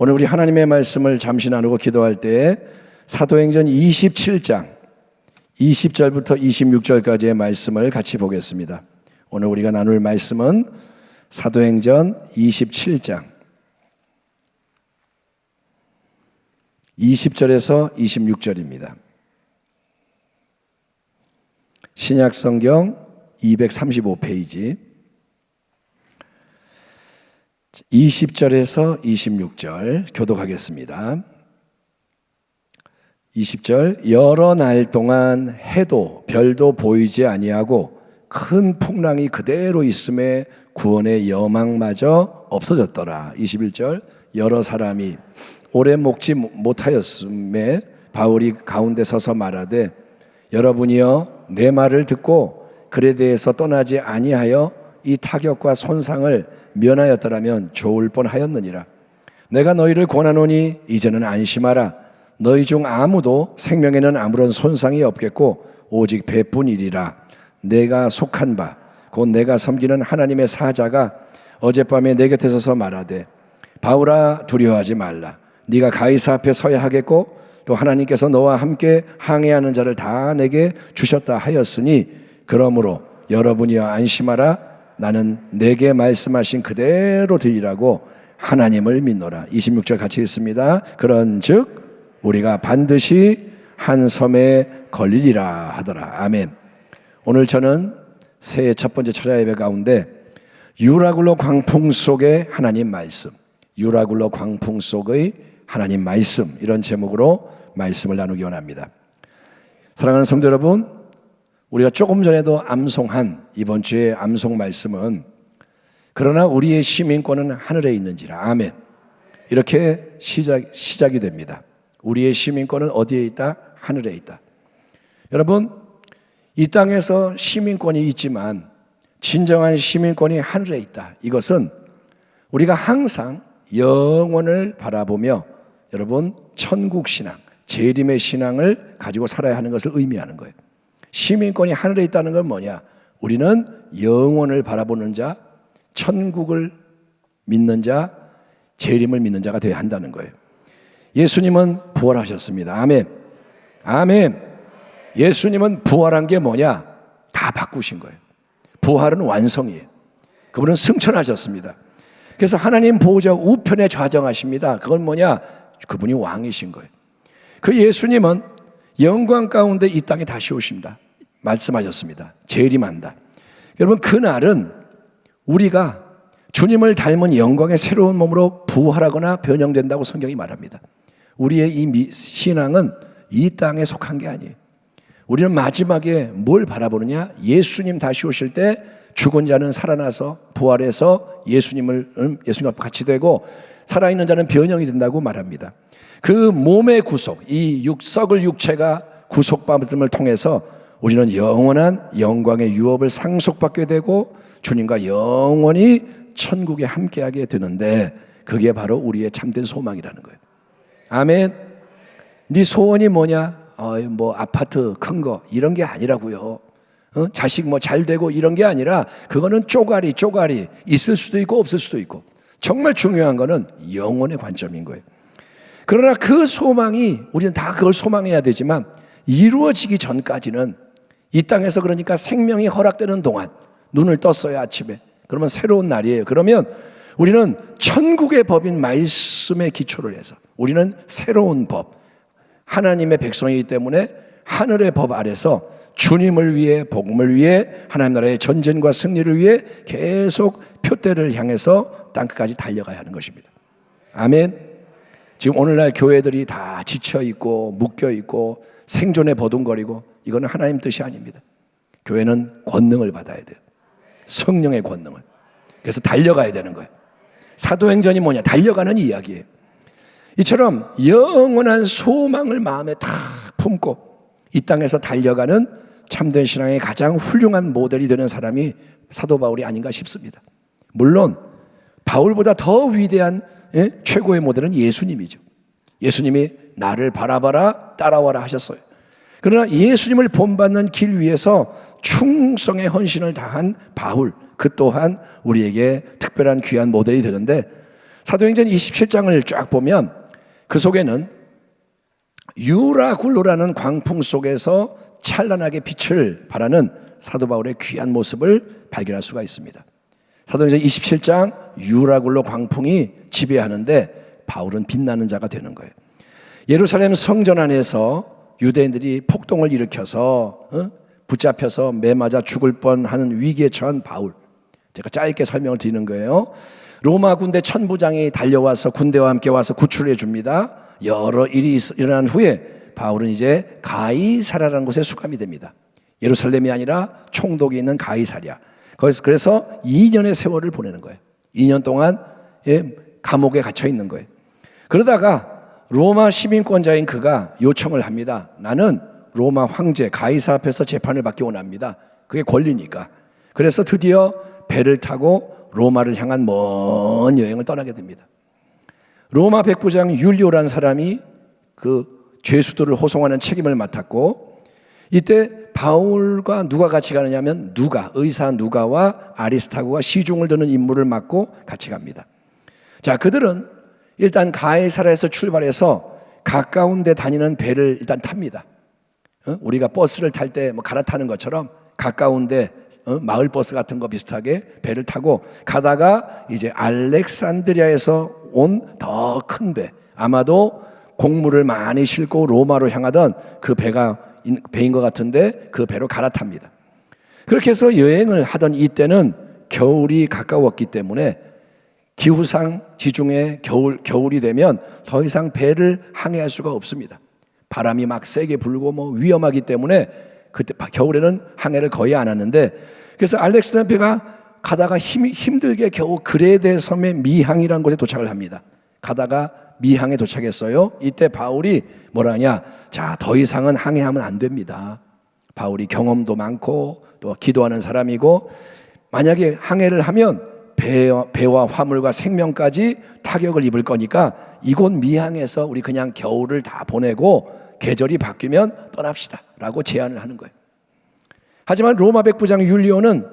오늘 우리 하나님의 말씀을 잠시 나누고 기도할 때 사도행전 27장 20절부터 26절까지의 말씀을 같이 보겠습니다. 오늘 우리가 나눌 말씀은 사도행전 27장 20절에서 26절입니다. 신약성경 235페이지 20절에서 26절 교독하겠습니다. 20절 여러 날 동안 해도 별도 보이지 아니하고 큰 풍랑이 그대로 있음에 구원의 여망마저 없어졌더라. 21절 여러 사람이 오래 먹지 못하였음에 바울이 가운데 서서 말하되 여러분이여 내 말을 듣고 글에 대해서 떠나지 아니하여 이 타격과 손상을 면하였더라면 좋을 뻔하였느니라. 내가 너희를 권하노니 이제는 안심하라. 너희 중 아무도 생명에는 아무런 손상이 없겠고 오직 배뿐이리라. 내가 속한 바 곧 내가 섬기는 하나님의 사자가 어젯밤에 내 곁에 서서 말하되 바울아 두려워하지 말라. 네가 가이사 앞에 서야 하겠고 또 하나님께서 너와 함께 항해하는 자를 다 내게 주셨다 하였으니 그러므로 여러분이여 안심하라. 나는 내게 말씀하신 그대로 되리라고 하나님을 믿노라. 26절 같이 읽습니다. 그런즉 우리가 반드시 한 섬에 걸리리라 하더라. 아멘. 오늘 저는 새해 첫 번째 철야 예배 가운데 유라굴로 광풍 속의 하나님 말씀, 유라굴로 광풍 속의 하나님 말씀, 이런 제목으로 말씀을 나누기 원합니다. 사랑하는 성도 여러분, 우리가 조금 전에도 암송한 이번 주의 암송 말씀은 그러나 우리의 시민권은 하늘에 있는지라. 아멘. 이렇게 시작이 됩니다. 우리의 시민권은 어디에 있다? 하늘에 있다. 여러분, 이 땅에서 시민권이 있지만 진정한 시민권이 하늘에 있다. 이것은 우리가 항상 영원을 바라보며 여러분 천국 신앙, 재림의 신앙을 가지고 살아야 하는 것을 의미하는 거예요. 시민권이 하늘에 있다는 건 뭐냐? 우리는 영원을 바라보는 자, 천국을 믿는 자, 재림을 믿는 자가 되어야 한다는 거예요. 예수님은 부활하셨습니다. 아멘. 아멘. 예수님은 부활한 게 뭐냐? 다 바꾸신 거예요. 부활은 완성이에요. 그분은 승천하셨습니다. 그래서 하나님 보호자 우편에 좌정하십니다. 그건 뭐냐? 그분이 왕이신 거예요. 그 예수님은 영광 가운데 이 땅에 다시 오십니다. 말씀하셨습니다. 재림한다. 여러분, 그날은 우리가 주님을 닮은 영광의 새로운 몸으로 부활하거나 변형된다고 성경이 말합니다. 우리의 이 신앙은 이 땅에 속한 게 아니에요. 우리는 마지막에 뭘 바라보느냐? 예수님 다시 오실 때 죽은 자는 살아나서 부활해서 예수님과 같이 되고 살아있는 자는 변형이 된다고 말합니다. 그 몸의 구속, 이 썩을 육체가 구속받음을 통해서 우리는 영원한 영광의 유업을 상속받게 되고 주님과 영원히 천국에 함께하게 되는데 그게 바로 우리의 참된 소망이라는 거예요. 아멘. 네 소원이 뭐냐? 뭐 아파트 큰 거 이런 게 아니라고요. 자식 뭐 잘 되고 이런 게 아니라 그거는 쪼가리 있을 수도 있고 없을 수도 있고 정말 중요한 거는 영혼의 관점인 거예요. 그러나 그 소망이 우리는 다 그걸 소망해야 되지만 이루어지기 전까지는 이 땅에서 그러니까 생명이 허락되는 동안 눈을 떴어요. 아침에. 그러면 새로운 날이에요. 그러면 우리는 천국의 법인 말씀에 기초를 해서 우리는 새로운 법, 하나님의 백성이기 때문에 하늘의 법 아래서 주님을 위해, 복음을 위해, 하나님 나라의 전쟁과 승리를 위해 계속 표대를 향해서 땅끝까지 달려가야 하는 것입니다. 아멘. 지금 오늘날 교회들이 다 지쳐있고 묶여있고 생존에 버둥거리고 이거는 하나님 뜻이 아닙니다. 교회는 권능을 받아야 돼요. 성령의 권능을. 그래서 달려가야 되는 거예요. 사도행전이 뭐냐? 달려가는 이야기예요. 이처럼 영원한 소망을 마음에 다 품고 이 땅에서 달려가는 참된 신앙의 가장 훌륭한 모델이 되는 사람이 사도 바울이 아닌가 싶습니다. 물론 바울보다 더 위대한 최고의 모델은 예수님이죠. 예수님이 나를 바라봐라 따라와라 하셨어요. 그러나 예수님을 본받는 길 위에서 충성의 헌신을 다한 바울, 그 또한 우리에게 특별한 귀한 모델이 되는데 사도행전 27장을 쫙 보면 그 속에는 유라굴로라는 광풍 속에서 찬란하게 빛을 발하는 사도 바울의 귀한 모습을 발견할 수가 있습니다. 사도행전 27장 유라굴로 광풍이 지배하는데 바울은 빛나는 자가 되는 거예요. 예루살렘 성전 안에서 유대인들이 폭동을 일으켜서 붙잡혀서 매맞아 죽을 뻔하는 위기에 처한 바울, 제가 짧게 설명을 드리는 거예요. 로마 군대 천부장이 달려와서 군대와 함께 와서 구출해 줍니다. 여러 일이 일어난 후에 바울은 이제 가이사랴라는 곳에 수감이 됩니다. 예루살렘이 아니라 총독이 있는 가이사랴. 거기서 그래서 2년의 세월을 보내는 거예요. 2년 동안 감옥에 갇혀 있는 거예요. 그러다가 로마 시민권자인 그가 요청을 합니다. 나는 로마 황제 가이사 앞에서 재판을 받기 원합니다. 그게 권리니까. 그래서 드디어 배를 타고 로마를 향한 먼 여행을 떠나게 됩니다. 로마 백부장 율리오라는 사람이 그 죄수들을 호송하는 책임을 맡았고, 이때 바울과 누가 같이 가느냐면 의사 누가와 아리스타고가 시중을 드는 임무를 맡고 같이 갑니다. 자, 그들은 일단 가이사랴에서 출발해서 가까운 데 다니는 배를 일단 탑니다. 우리가 버스를 탈 때 뭐 갈아타는 것처럼 가까운 데 마을 버스 같은 거 비슷하게 배를 타고 가다가 이제 알렉산드리아에서 온 더 큰 배, 아마도 곡물을 많이 싣고 로마로 향하던 그 배인 것 같은데 그 배로 갈아탑니다. 그렇게 해서 여행을 하던 이때는 겨울이 가까웠기 때문에 기후상 지중해 겨울이 되면 더 이상 배를 항해할 수가 없습니다. 바람이 막 세게 불고 뭐 위험하기 때문에 그때 겨울에는 항해를 거의 안 하는데, 그래서 알렉산드리아 배가 가다가 힘들게 겨우 그레데 섬의 미항이라는 곳에 도착을 합니다. 가다가 미항에 도착했어요. 이때 바울이 뭐라 하냐, 자, 더 이상은 항해하면 안 됩니다. 바울이 경험도 많고 또 기도하는 사람이고, 만약에 항해를 하면 배와 화물과 생명까지 타격을 입을 거니까 이곳 미항에서 우리 그냥 겨울을 다 보내고 계절이 바뀌면 떠납시다 라고 제안을 하는 거예요. 하지만 로마 백부장 율리오는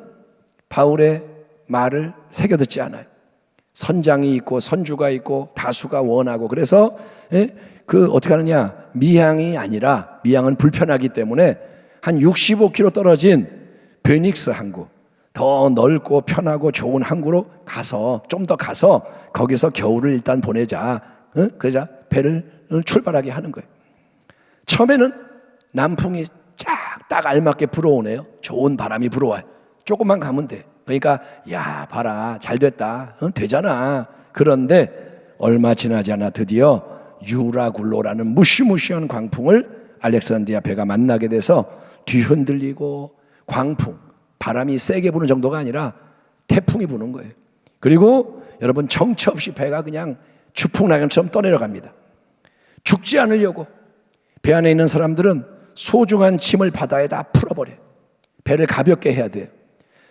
바울의 말을 새겨듣지 않아요. 선장이 있고 선주가 있고 다수가 원하고, 그래서 어떻게 하느냐, 미항이 아니라, 미항은 불편하기 때문에 한 65km 떨어진 베닉스 항구, 더 넓고 편하고 좋은 항구로 가서 좀 더 가서 거기서 겨울을 일단 보내자. 그러자 배를 출발하게 하는 거예요. 처음에는 남풍이 딱 알맞게 불어오네요. 좋은 바람이 불어와요. 조금만 가면 돼. 그러니까 야, 봐라, 잘 됐다, 되잖아. 그런데 얼마 지나지 않아 드디어 유라굴로라는 무시무시한 광풍을 알렉산드리아 배가 만나게 돼서 뒤흔들리고, 광풍, 바람이 세게 부는 정도가 아니라 태풍이 부는 거예요. 그리고 여러분, 정처 없이 배가 그냥 주풍낙엽처럼 떠내려갑니다. 죽지 않으려고 배 안에 있는 사람들은 소중한 짐을 바다에다 풀어버려요. 배를 가볍게 해야 돼요.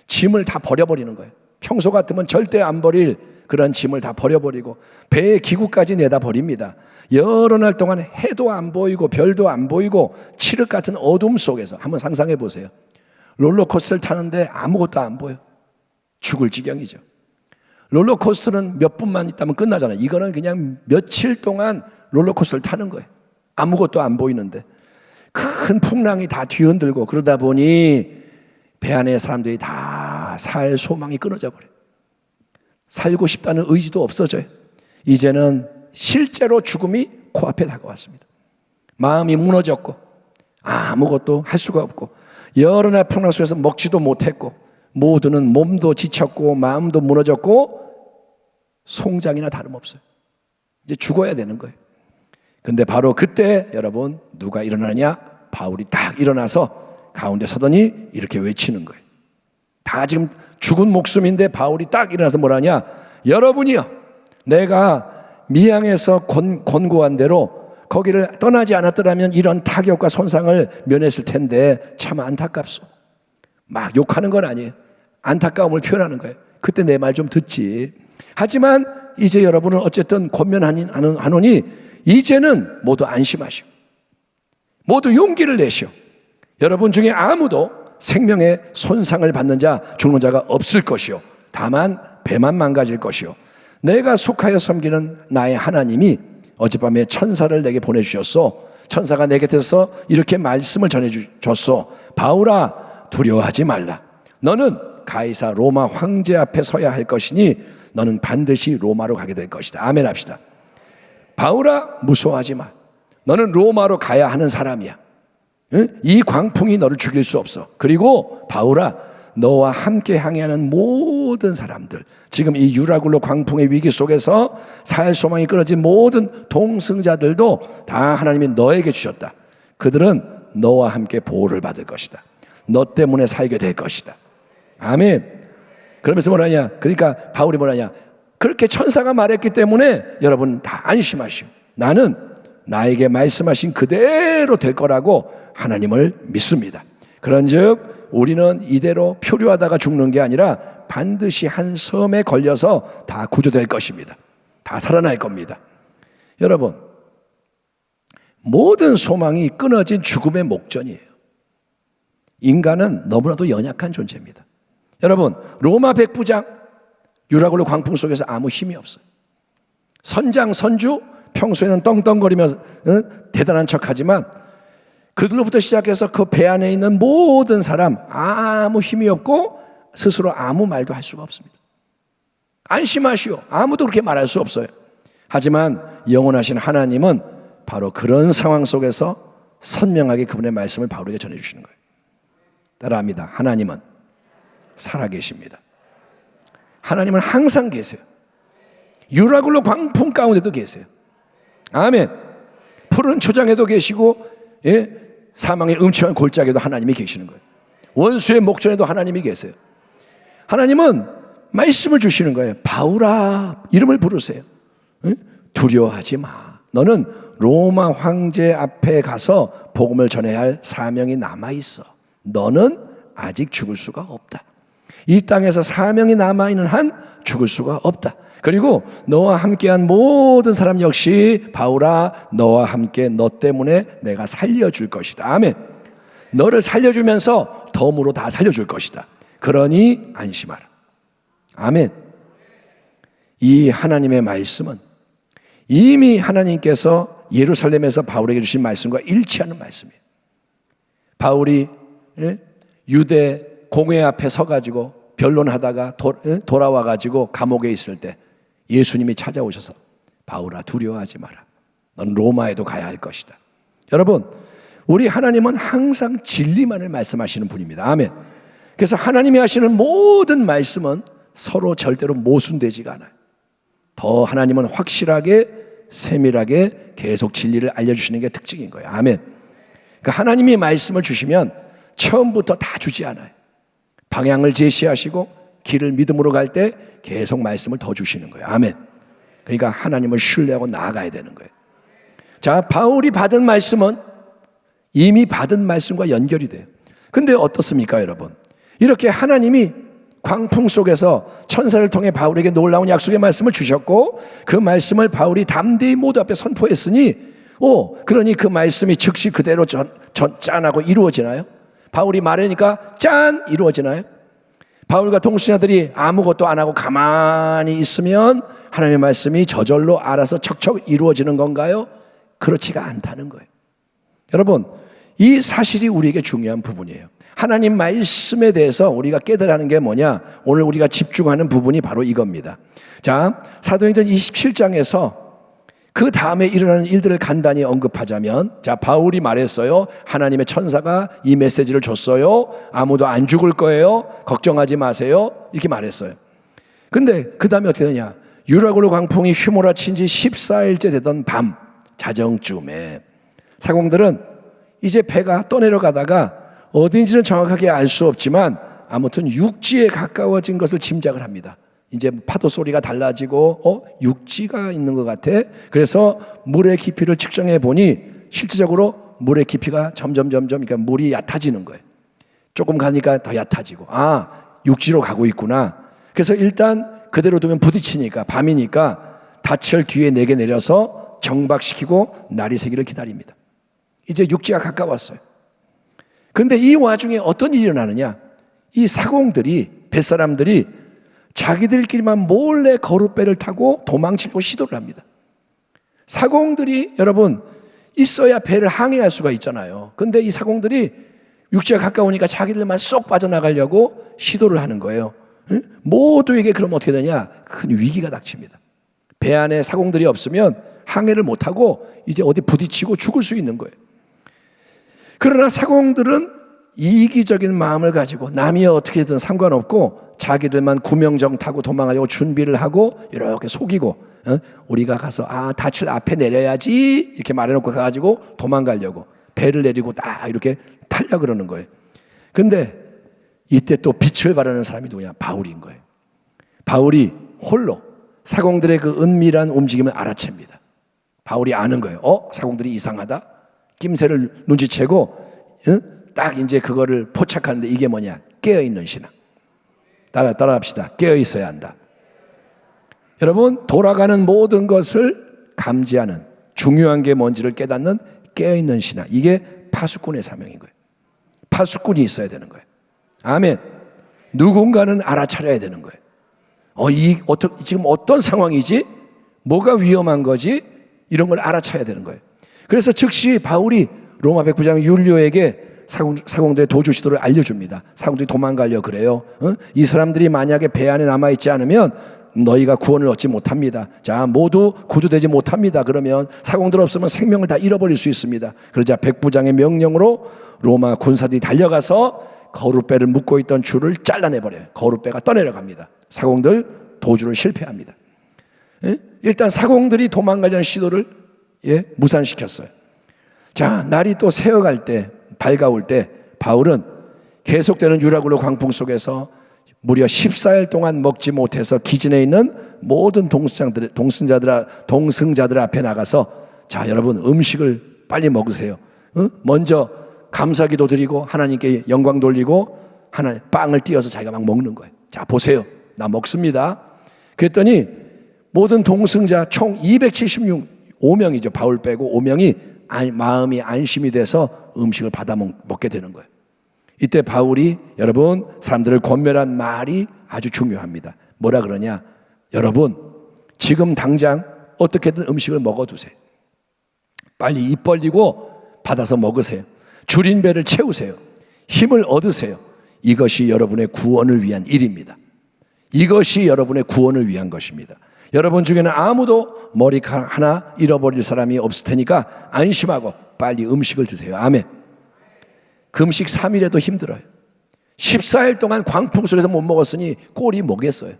짐을 다 버려버리는 거예요. 평소 같으면 절대 안 버릴 그런 짐을 다 버려버리고 배의 기구까지 내다 버립니다. 여러 날 동안 해도 안 보이고 별도 안 보이고 칠흑 같은 어둠 속에서, 한번 상상해 보세요. 롤러코스터를 타는데 아무것도 안 보여. 죽을 지경이죠. 롤러코스터는 몇 분만 있다면 끝나잖아요. 이거는 그냥 며칠 동안 롤러코스터를 타는 거예요. 아무것도 안 보이는데 큰 풍랑이 다 뒤흔들고, 그러다 보니 배 안에 사람들이 다 살 소망이 끊어져 버려요. 살고 싶다는 의지도 없어져요. 이제는 실제로 죽음이 코앞에 다가왔습니다. 마음이 무너졌고 아무것도 할 수가 없고, 여러 날 풍랑 속에서 먹지도 못했고, 모두는 몸도 지쳤고 마음도 무너졌고 송장이나 다름없어요. 이제 죽어야 되는 거예요. 근데 바로 그때 여러분, 누가 일어나냐? 바울이 딱 일어나서 가운데 서더니 이렇게 외치는 거예요. 다 지금 죽은 목숨인데 바울이 딱 일어나서 뭐라냐? 여러분이요, 내가 미항에서 권고한 대로 거기를 떠나지 않았더라면 이런 타격과 손상을 면했을 텐데 참 안타깝소. 막 욕하는 건 아니에요. 안타까움을 표현하는 거예요. 그때 내 말 좀 듣지. 하지만 이제 여러분은 어쨌든 권면하노니 이제는 모두 안심하시오. 모두 용기를 내시오. 여러분 중에 아무도 생명의 손상을 받는 자, 죽는 자가 없을 것이요, 다만 배만 망가질 것이요, 내가 속하여 섬기는 나의 하나님이 어젯밤에 천사를 내게 보내주셨소. 천사가 내 곁에서 이렇게 말씀을 전해줬소. 바울아, 두려워하지 말라. 너는 가이사 로마 황제 앞에 서야 할 것이니 너는 반드시 로마로 가게 될 것이다. 아멘 합시다. 바울아, 무서워하지 마. 너는 로마로 가야 하는 사람이야. 응? 이 광풍이 너를 죽일 수 없어. 그리고 바울아, 너와 함께 항해하는 모든 사람들, 지금 이 유라굴로 광풍의 위기 속에서 살 소망이 끊어진 모든 동승자들도 다 하나님이 너에게 주셨다. 그들은 너와 함께 보호를 받을 것이다. 너 때문에 살게 될 것이다. 아멘. 그러면서 뭐라냐? 그러니까 바울이 뭐라냐? 그렇게 천사가 말했기 때문에 여러분 다 안심하시오. 나는 나에게 말씀하신 그대로 될 거라고 하나님을 믿습니다. 그런즉 우리는 이대로 표류하다가 죽는 게 아니라 반드시 한 섬에 걸려서 다 구조될 것입니다. 다 살아날 겁니다. 여러분, 모든 소망이 끊어진 죽음의 목전이에요. 인간은 너무나도 연약한 존재입니다. 여러분, 로마 백부장 유라굴로 광풍 속에서 아무 힘이 없어요. 선장 선주 평소에는 떵떵거리면서 대단한 척하지만 그들로부터 시작해서 그 배 안에 있는 모든 사람 아무 힘이 없고 스스로 아무 말도 할 수가 없습니다. 안심하시오. 아무도 그렇게 말할 수 없어요. 하지만 영원하신 하나님은 바로 그런 상황 속에서 선명하게 그분의 말씀을 바울에게 전해주시는 거예요. 따라합니다. 하나님은 살아계십니다. 하나님은 항상 계세요. 유라굴로 광풍 가운데도 계세요. 아멘. 푸른 초장에도 계시고, 예? 사망의 음침한 골짜기에도 하나님이 계시는 거예요. 원수의 목전에도 하나님이 계세요. 하나님은 말씀을 주시는 거예요. 바울아, 이름을 부르세요. 응? 두려워하지 마. 너는 로마 황제 앞에 가서 복음을 전해야 할 사명이 남아있어. 너는 아직 죽을 수가 없다. 이 땅에서 사명이 남아있는 한 죽을 수가 없다. 그리고 너와 함께한 모든 사람 역시 바울아, 너와 함께 너 때문에 내가 살려줄 것이다. 아멘. 너를 살려주면서 덤으로 다 살려줄 것이다. 그러니 안심하라. 아멘. 이 하나님의 말씀은 이미 하나님께서 예루살렘에서 바울에게 주신 말씀과 일치하는 말씀이에요. 바울이 유대 공회 앞에 서가지고 변론하다가 돌아와가지고 감옥에 있을 때 예수님이 찾아오셔서 바울아, 두려워하지 마라. 넌 로마에도 가야 할 것이다. 여러분, 우리 하나님은 항상 진리만을 말씀하시는 분입니다. 아멘. 그래서 하나님이 하시는 모든 말씀은 서로 절대로 모순되지가 않아요. 더 하나님은 확실하게 세밀하게 계속 진리를 알려주시는 게 특징인 거예요. 아멘. 그러니까 하나님이 말씀을 주시면 처음부터 다 주지 않아요. 방향을 제시하시고 길을 믿음으로 갈 때 계속 말씀을 더 주시는 거예요. 아멘. 그러니까 하나님을 신뢰하고 나아가야 되는 거예요. 자, 바울이 받은 말씀은 이미 받은 말씀과 연결이 돼요. 근데 어떻습니까, 여러분? 이렇게 하나님이 광풍 속에서 천사를 통해 바울에게 놀라운 약속의 말씀을 주셨고 그 말씀을 바울이 담대히 모두 앞에 선포했으니 그러니 그 말씀이 즉시 그대로 짠하고 이루어지나요? 바울이 말하니까 짠! 이루어지나요? 바울과 동수자들이 아무것도 안 하고 가만히 있으면 하나님의 말씀이 저절로 알아서 척척 이루어지는 건가요? 그렇지가 않다는 거예요. 여러분, 이 사실이 우리에게 중요한 부분이에요. 하나님 말씀에 대해서 우리가 깨달아야 하는 게 뭐냐? 오늘 우리가 집중하는 부분이 바로 이겁니다. 자, 사도행전 27장에서 그 다음에 일어나는 일들을 간단히 언급하자면, 자, 바울이 말했어요. 하나님의 천사가 이 메시지를 줬어요. 아무도 안 죽을 거예요. 걱정하지 마세요. 이렇게 말했어요. 근데 그 다음에 어떻게 되냐? 유라굴로 광풍이 휘몰아친 지 14일째 되던 밤 자정쯤에 사공들은 이제 배가 떠내려가다가 어딘지는 정확하게 알 수 없지만 아무튼 육지에 가까워진 것을 짐작을 합니다. 이제 파도 소리가 달라지고 육지가 있는 것 같아. 그래서 물의 깊이를 측정해 보니 실질적으로 물의 깊이가 점점 그러니까 물이 얕아지는 거예요. 조금 가니까 더 얕아지고 육지로 가고 있구나. 그래서 일단 그대로 두면 부딪히니까 밤이니까 닻을 뒤에 내게 내려서 정박시키고 날이 새기를 기다립니다. 이제 육지가 가까웠어요. 그런데 이 와중에 어떤 일이 일어나느냐? 이 사공들이 뱃사람들이 자기들끼리만 몰래 거룻배를 타고 도망치려고 시도를 합니다. 사공들이 여러분 있어야 배를 항해할 수가 있잖아요. 근데 이 사공들이 육지가 가까우니까 자기들만 쏙 빠져나가려고 시도를 하는 거예요. 응? 모두에게 그러면 어떻게 되냐? 큰 위기가 닥칩니다. 배 안에 사공들이 없으면 항해를 못하고 이제 어디 부딪히고 죽을 수 있는 거예요. 그러나 사공들은 이기적인 마음을 가지고 남이 어떻게든 상관없고 자기들만 구명정 타고 도망가려고 준비를 하고 이렇게 속이고 우리가 가서 닻을 앞에 내려야지 이렇게 말해놓고 가가지고 도망가려고 배를 내리고 딱 이렇게 타려고 그러는 거예요. 근데 이때 또 빛을 발하는 사람이 누구냐? 바울인 거예요. 바울이 홀로 사공들의 그 은밀한 움직임을 알아챕니다. 바울이 아는 거예요. 사공들이 이상하다. 낌새를 눈치채고 딱 이제 그거를 포착하는데 이게 뭐냐? 깨어있는 신앙. 따라합시다. 깨어있어야 한다. 여러분, 돌아가는 모든 것을 감지하는, 중요한 게 뭔지를 깨닫는 깨어있는 신앙. 이게 파수꾼의 사명인 거예요. 파수꾼이 있어야 되는 거예요. 아멘. 누군가는 알아차려야 되는 거예요. 지금 어떤 상황이지? 뭐가 위험한 거지? 이런 걸 알아차야 되는 거예요. 그래서 즉시 바울이 로마 백부장 율리오에게 사공들의 도주 시도를 알려줍니다. 사공들이 도망가려 그래요. 이 사람들이 만약에 배 안에 남아있지 않으면 너희가 구원을 얻지 못합니다. 자, 모두 구조되지 못합니다. 그러면 사공들 없으면 생명을 다 잃어버릴 수 있습니다. 그러자 백부장의 명령으로 로마 군사들이 달려가서 거룻배를 묶고 있던 줄을 잘라내버려요. 거룻배가 떠내려갑니다. 사공들 도주를 실패합니다. 일단 사공들이 도망가려는 시도를 무산시켰어요. 자, 날이 또 새어갈 때, 밝아올 때 바울은 계속되는 유라굴로 광풍 속에서 무려 14일 동안 먹지 못해서 기진에 있는 모든 동승자들 앞에 나가서 자, 여러분 음식을 빨리 먹으세요. 먼저 감사기도 드리고 하나님께 영광 돌리고 빵을 띄어서 자기가 막 먹는 거예요. 자, 보세요. 나 먹습니다. 그랬더니 모든 동승자 총 275명이죠. 바울 빼고 5명이 마음이 안심이 돼서 음식을 받아 먹게 되는 거예요. 이때 바울이 여러분 사람들을 권면한 말이 아주 중요합니다. 뭐라 그러냐? 여러분 지금 당장 어떻게든 음식을 먹어두세요. 빨리 입 벌리고 받아서 먹으세요. 줄인 배를 채우세요. 힘을 얻으세요. 이것이 여러분의 구원을 위한 일입니다. 이것이 여러분의 구원을 위한 것입니다. 여러분 중에는 아무도 머리카락 하나 잃어버릴 사람이 없을 테니까 안심하고 빨리 음식을 드세요. 아멘. 금식 3일에도 힘들어요. 14일 동안 광풍 속에서 못 먹었으니 꼴이 뭐겠어요.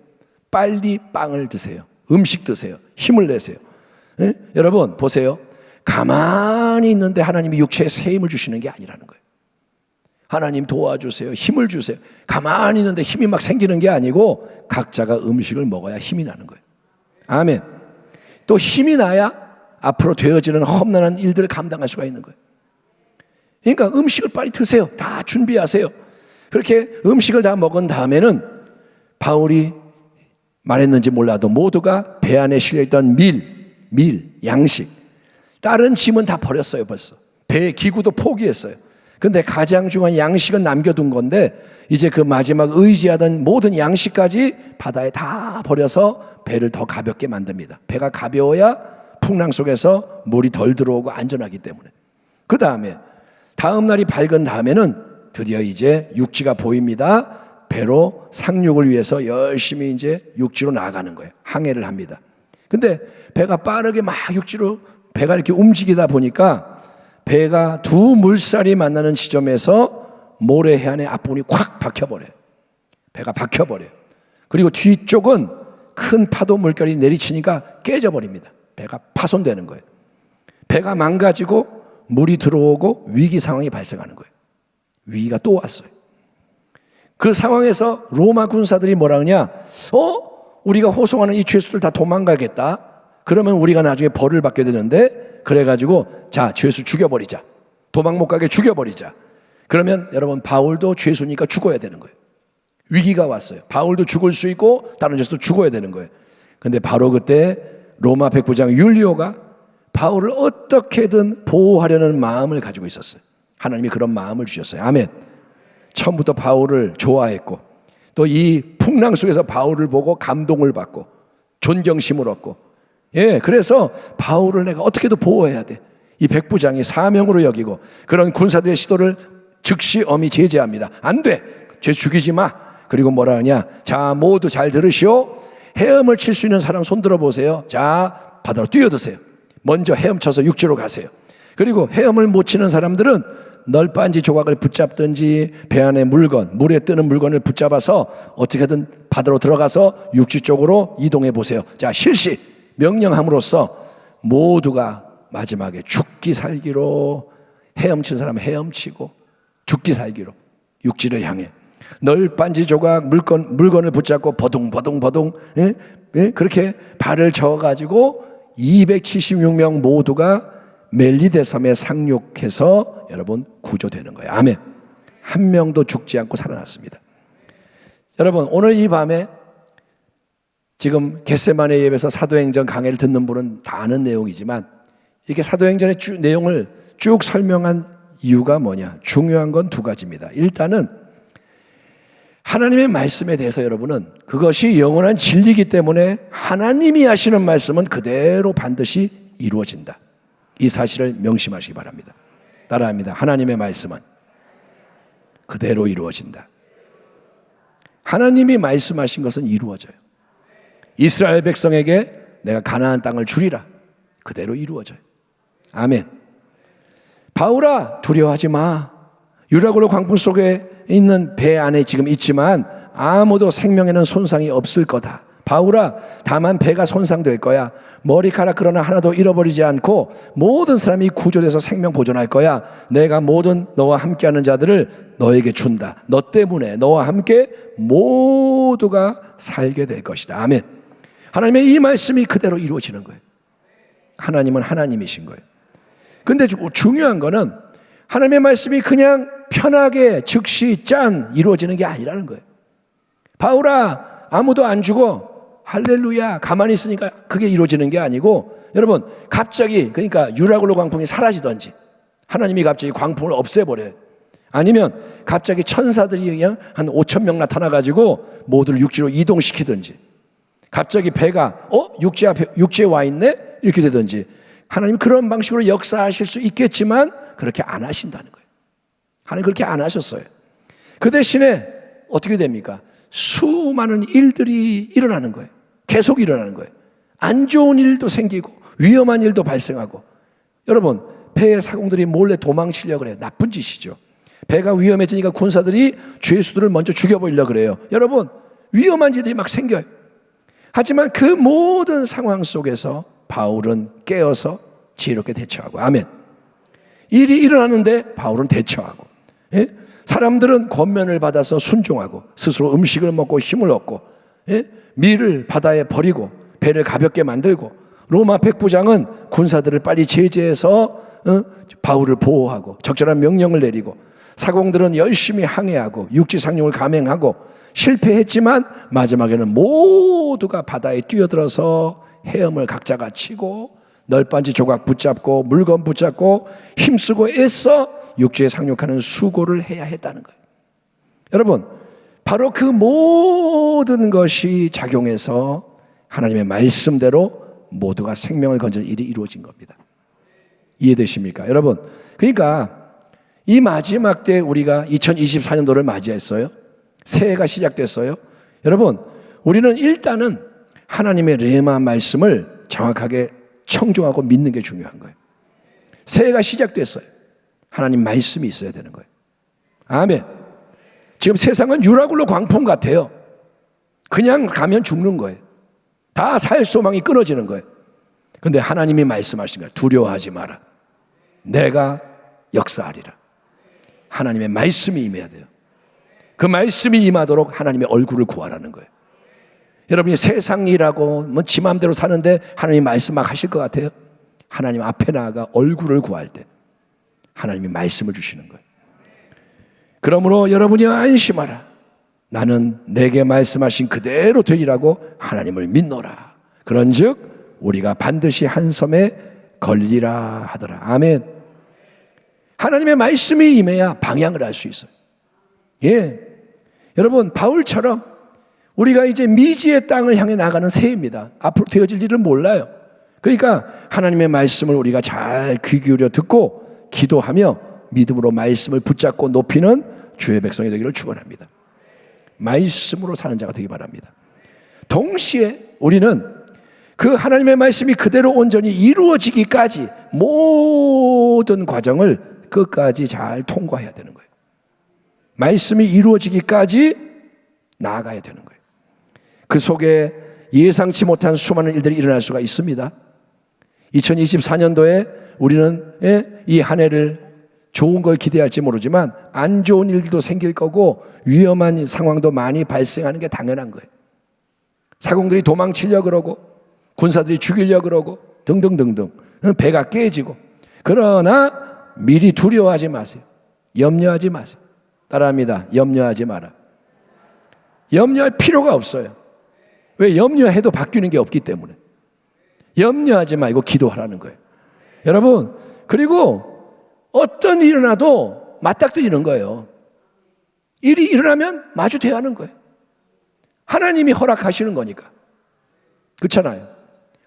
빨리 빵을 드세요. 음식 드세요. 힘을 내세요. 여러분 보세요. 가만히 있는데 하나님이 육체에 새 힘을 주시는 게 아니라는 거예요. 하나님 도와주세요. 힘을 주세요. 가만히 있는데 힘이 막 생기는 게 아니고 각자가 음식을 먹어야 힘이 나는 거예요. 아멘. 또 힘이 나야 앞으로 되어지는 험난한 일들을 감당할 수가 있는 거예요. 그러니까 음식을 빨리 드세요. 다 준비하세요. 그렇게 음식을 다 먹은 다음에는 바울이 말했는지 몰라도 모두가 배 안에 실려있던 양식, 다른 짐은 다 버렸어요. 벌써 배의 기구도 포기했어요. 근데 가장 중요한 양식은 남겨둔 건데 이제 그 마지막 의지하던 모든 양식까지 바다에 다 버려서 배를 더 가볍게 만듭니다. 배가 가벼워야 풍랑 속에서 물이 덜 들어오고 안전하기 때문에. 그 다음에 다음 날이 밝은 다음에는 드디어 이제 육지가 보입니다. 배로 상륙을 위해서 열심히 이제 육지로 나아가는 거예요. 항해를 합니다. 근데 배가 빠르게 막 육지로 배가 이렇게 움직이다 보니까 배가 두 물살이 만나는 지점에서 모래 해안의 앞부분이 콱 박혀버려요. 배가 박혀버려요. 그리고 뒤쪽은 큰 파도 물결이 내리치니까 깨져버립니다. 배가 파손되는 거예요. 배가 망가지고 물이 들어오고 위기 상황이 발생하는 거예요. 위기가 또 왔어요. 그 상황에서 로마 군사들이 뭐라 하냐? 우리가 호송하는 이 죄수들 다 도망가겠다. 그러면 우리가 나중에 벌을 받게 되는데 그래가지고 자, 죄수 죽여버리자. 도망 못 가게 죽여버리자. 그러면 여러분 바울도 죄수니까 죽어야 되는 거예요. 위기가 왔어요. 바울도 죽을 수 있고 다른 죄수도 죽어야 되는 거예요. 근데 바로 그때 로마 백부장 율리오가 바울을 어떻게든 보호하려는 마음을 가지고 있었어요. 하나님이 그런 마음을 주셨어요. 아멘. 처음부터 바울을 좋아했고 또 이 풍랑 속에서 바울을 보고 감동을 받고 존경심을 얻고, 예, 그래서 바울을 내가 어떻게든 보호해야 돼. 이 백부장이 사명으로 여기고 그런 군사들의 시도를 즉시 엄히 제재합니다. 안 돼. 죄 죽이지 마. 그리고 뭐라 하냐? 자, 모두 잘 들으시오. 헤엄을 칠 수 있는 사람 손 들어 보세요. 자, 바다로 뛰어드세요. 먼저 헤엄쳐서 육지로 가세요. 그리고 헤엄을 못 치는 사람들은 널빤지 조각을 붙잡든지 배 안에 물건, 물에 뜨는 물건을 붙잡아서 어떻게든 바다로 들어가서 육지 쪽으로 이동해 보세요. 자, 실시 명령함으로써 모두가 마지막에 죽기 살기로, 헤엄친 사람은 헤엄치고 죽기 살기로 육지를 향해 널빤지 조각 물건을 붙잡고 버둥 예? 예? 그렇게 발을 저어가지고 276명 모두가 멜리데 섬에 상륙해서 여러분 구조되는 거예요. 아멘. 한 명도 죽지 않고 살아났습니다. 여러분, 오늘 이 밤에 지금 겟세마네 예배에서 사도행전 강해를 듣는 분은 다 아는 내용이지만 이렇게 사도행전의 내용을 쭉 설명한 이유가 뭐냐? 중요한 건 두 가지입니다. 일단은 하나님의 말씀에 대해서 여러분은 그것이 영원한 진리이기 때문에 하나님이 하시는 말씀은 그대로 반드시 이루어진다. 이 사실을 명심하시기 바랍니다. 따라합니다. 하나님의 말씀은 그대로 이루어진다. 하나님이 말씀하신 것은 이루어져요. 이스라엘 백성에게 내가 가나안 땅을 주리라. 그대로 이루어져요. 아멘. 바울아, 두려워하지 마. 유라굴로 광풍 속에 있는 배 안에 지금 있지만 아무도 생명에는 손상이 없을 거다. 바울아, 다만 배가 손상될 거야. 머리카락 그러나 하나도 잃어버리지 않고 모든 사람이 구조돼서 생명 보존할 거야. 내가 모든 너와 함께하는 자들을 너에게 준다. 너 때문에 너와 함께 모두가 살게 될 것이다. 아멘. 하나님의 이 말씀이 그대로 이루어지는 거예요. 하나님은 하나님이신 거예요. 근데 중요한 거는 하나님의 말씀이 그냥 편하게 즉시 짠 이루어지는 게 아니라는 거예요. 바울아, 아무도 안 죽어. 할렐루야. 가만히 있으니까 그게 이루어지는 게 아니고, 여러분, 갑자기, 그러니까 유라굴로 광풍이 사라지든지 하나님이 갑자기 광풍을 없애버려요. 아니면 갑자기 천사들이 그냥 한 5천 명 나타나가지고 모두를 육지로 이동시키든지, 갑자기 배가 육지에 와 있네? 이렇게 되든지, 하나님 그런 방식으로 역사하실 수 있겠지만 그렇게 안 하신다는 거예요. 하나님 그렇게 안 하셨어요. 그 대신에 어떻게 됩니까? 수많은 일들이 일어나는 거예요. 계속 일어나는 거예요. 안 좋은 일도 생기고 위험한 일도 발생하고. 여러분, 배의 사공들이 몰래 도망치려고 그래요. 나쁜 짓이죠. 배가 위험해지니까 군사들이 죄수들을 먼저 죽여버리려고 그래요. 여러분, 위험한 일들이 막 생겨요. 하지만 그 모든 상황 속에서 바울은 깨어서 지혜롭게 대처하고, 아멘. 일이 일어나는데 바울은 대처하고, 예? 사람들은 권면을 받아서 순종하고 스스로 음식을 먹고 힘을 얻고, 예? 밀을 바다에 버리고 배를 가볍게 만들고, 로마 백부장은 군사들을 빨리 제재해서 바울을 보호하고 적절한 명령을 내리고, 사공들은 열심히 항해하고 육지 상륙을 감행하고 실패했지만 마지막에는 모두가 바다에 뛰어들어서 헤엄을 각자가 치고 널빤지 조각 붙잡고 물건 붙잡고 힘쓰고 애써 육지에 상륙하는 수고를 해야 했다는 거예요. 여러분, 바로 그 모든 것이 작용해서 하나님의 말씀대로 모두가 생명을 건지는 일이 이루어진 겁니다. 이해되십니까? 여러분, 그러니까 이 마지막 때 우리가 2024년도를 맞이했어요. 새해가 시작됐어요. 여러분, 우리는 일단은 하나님의 레마 말씀을 정확하게 청종하고 믿는 게 중요한 거예요. 새해가 시작됐어요. 하나님 말씀이 있어야 되는 거예요. 아멘. 지금 세상은 유라굴로 광풍 같아요. 그냥 가면 죽는 거예요. 다 살 소망이 끊어지는 거예요. 근데 하나님이 말씀하신 거예요. 두려워하지 마라. 내가 역사하리라. 하나님의 말씀이 임해야 돼요. 그 말씀이 임하도록 하나님의 얼굴을 구하라는 거예요. 여러분이 세상 일하고 뭐 지 마음대로 사는데 하나님 말씀 막 하실 것 같아요? 하나님 앞에 나아가 얼굴을 구할 때 하나님이 말씀을 주시는 거예요. 그러므로 여러분이 안심하라. 나는 내게 말씀하신 그대로 되리라고 하나님을 믿노라. 그런즉 우리가 반드시 한 섬에 걸리라 하더라. 아멘. 하나님의 말씀이 임해야 방향을 알 수 있어요. 예. 여러분, 바울처럼 우리가 이제 미지의 땅을 향해 나가는 새입니다. 앞으로 되어질 일은 몰라요. 그러니까 하나님의 말씀을 우리가 잘 귀 기울여 듣고 기도하며 믿음으로 말씀을 붙잡고 높이는 주의 백성이 되기를 축원합니다. 말씀으로 사는 자가 되기 바랍니다. 동시에 우리는 그 하나님의 말씀이 그대로 온전히 이루어지기까지 모든 과정을 끝까지 잘 통과해야 되는 거예요. 말씀이 이루어지기까지 나아가야 되는 거예요. 그 속에 예상치 못한 수많은 일들이 일어날 수가 있습니다. 2024년도에 우리는 이 한 해를 좋은 걸 기대할지 모르지만 안 좋은 일도 생길 거고 위험한 상황도 많이 발생하는 게 당연한 거예요. 사공들이 도망치려고 그러고 군사들이 죽이려고 그러고 등등등등 배가 깨지고. 그러나 미리 두려워하지 마세요. 염려하지 마세요. 따라합니다. 염려하지 마라. 염려할 필요가 없어요. 왜? 염려해도 바뀌는 게 없기 때문에. 염려하지 말고 기도하라는 거예요. 여러분, 그리고 어떤 일이 일어나도 맞닥뜨리는 거예요. 일이 일어나면 마주 대하는 거예요. 하나님이 허락하시는 거니까. 그렇잖아요.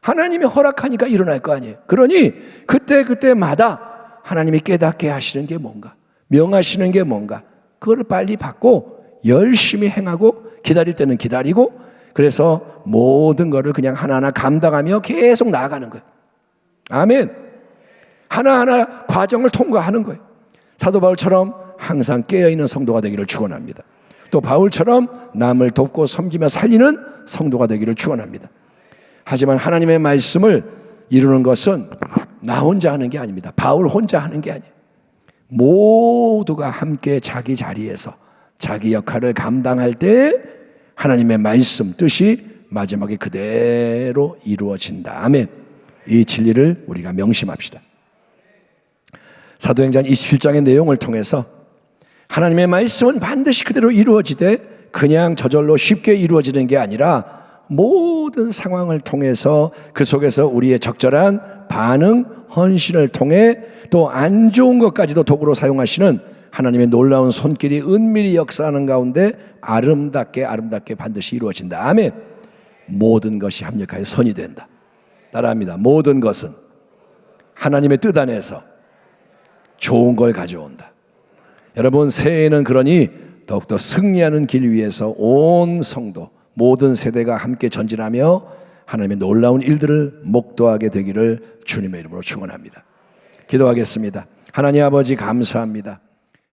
하나님이 허락하니까 일어날 거 아니에요. 그러니 그때마다 하나님이 깨닫게 하시는 게 뭔가, 명하시는 게 뭔가, 그거를 빨리 받고 열심히 행하고 기다릴 때는 기다리고, 그래서 모든 거를 그냥 하나하나 감당하며 계속 나아가는 거예요. 아멘. 하나하나 과정을 통과하는 거예요. 사도 바울처럼 항상 깨어있는 성도가 되기를 축원합니다. 또 바울처럼 남을 돕고 섬기며 살리는 성도가 되기를 축원합니다. 하지만 하나님의 말씀을 이루는 것은 나 혼자 하는 게 아닙니다. 바울 혼자 하는 게 아니에요. 모두가 함께 자기 자리에서 자기 역할을 감당할 때 하나님의 말씀 뜻이 마지막에 그대로 이루어진다. 아멘. 이 진리를 우리가 명심합시다. 사도행전 27장의 내용을 통해서 하나님의 말씀은 반드시 그대로 이루어지되 그냥 저절로 쉽게 이루어지는 게 아니라 모든 상황을 통해서 그 속에서 우리의 적절한 반응, 헌신을 통해 또 안 좋은 것까지도 도구로 사용하시는 하나님의 놀라운 손길이 은밀히 역사하는 가운데 아름답게 반드시 이루어진다. 아멘. 모든 것이 합력하여 선이 된다. 따라합니다. 모든 것은 하나님의 뜻 안에서 좋은 걸 가져온다. 여러분, 새해에는 그러니 더욱더 승리하는 길 위에서 온 성도, 모든 세대가 함께 전진하며 하나님의 놀라운 일들을 목도하게 되기를 주님의 이름으로 축원합니다. 기도하겠습니다. 하나님 아버지 감사합니다.